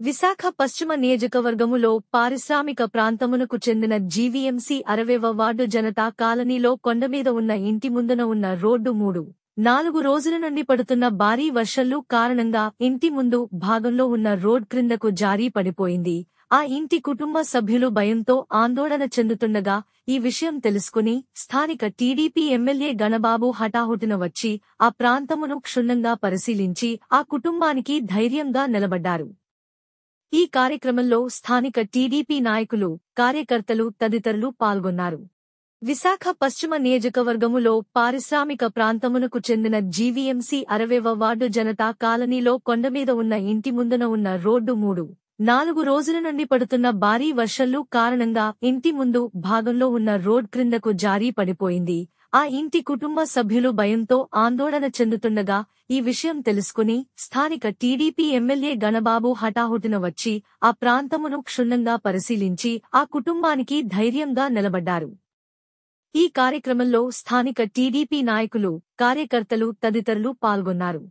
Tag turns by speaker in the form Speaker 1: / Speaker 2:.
Speaker 1: విశాఖ పశ్చిమ నియోజకవర్గములో పారిశ్రామిక ప్రాంతమునకు చెందిన జీవీఎంసీ 60వ వార్డు జనతా కాలనీలో కొండమీద ఉన్న ఇంటి ముందున ఉన్న రోడ్డు 4 రోజుల నుండి పడుతున్న భారీ వర్షాలు కారణంగా ఇంటి ముందు భాగంలో ఉన్న రోడ్ క్రిందకు జారీ పడిపోయింది. ఆ ఇంటి కుటుంబ సభ్యులు భయంతో ఆందోళన చెందుతుండగా ఈ విషయం తెలుసుకుని స్థానిక టీడీపీ ఎమ్మెల్యే గణబాబు హఠాహుటిన వచ్చి ఆ ప్రాంతమును క్షుణ్ణంగా పరిశీలించి ఆ కుటుంబానికి ధైర్యంగా నిలబడ్డారు. ఈ కార్యక్రమంలో స్థానిక టీడీపీ నాయకులు, కార్యకర్తలు తదితరులు పాల్గొన్నారు. విశాఖ పశ్చిమ నియోజకవర్గములో పారిశ్రామిక ప్రాంతమునకు చెందిన జీవీఎంసీ 60వ వార్డు జనతా కాలనీలో కొండమీద ఉన్న ఇంటి ముందున ఉన్న రోడ్డు 4 రోజుల నుండి పడుతున్న భారీ వర్షాలు కారణంగా ఇంటి ముందు భాగంలో ఉన్న రోడ్ క్రిందకు జారీ పడిపోయింది. ఆ ఇంటి కుటుంబ సభ్యులు భయంతో ఆందోళన చెందుతుండగా ఈ విషయం తెలుసుకుని స్థానిక టీడీపీ ఎమ్మెల్యే గణబాబు హఠాహుటిన వచ్చి ఆ ప్రాంతమును క్షుణ్ణంగా పరిశీలించి ఆ కుటుంబానికి ధైర్యంగా నిలబడ్డారు. ఈ కార్యక్రమంలో స్థానిక టీడీపీ నాయకులు, కార్యకర్తలు తదితరులు పాల్గొన్నారు.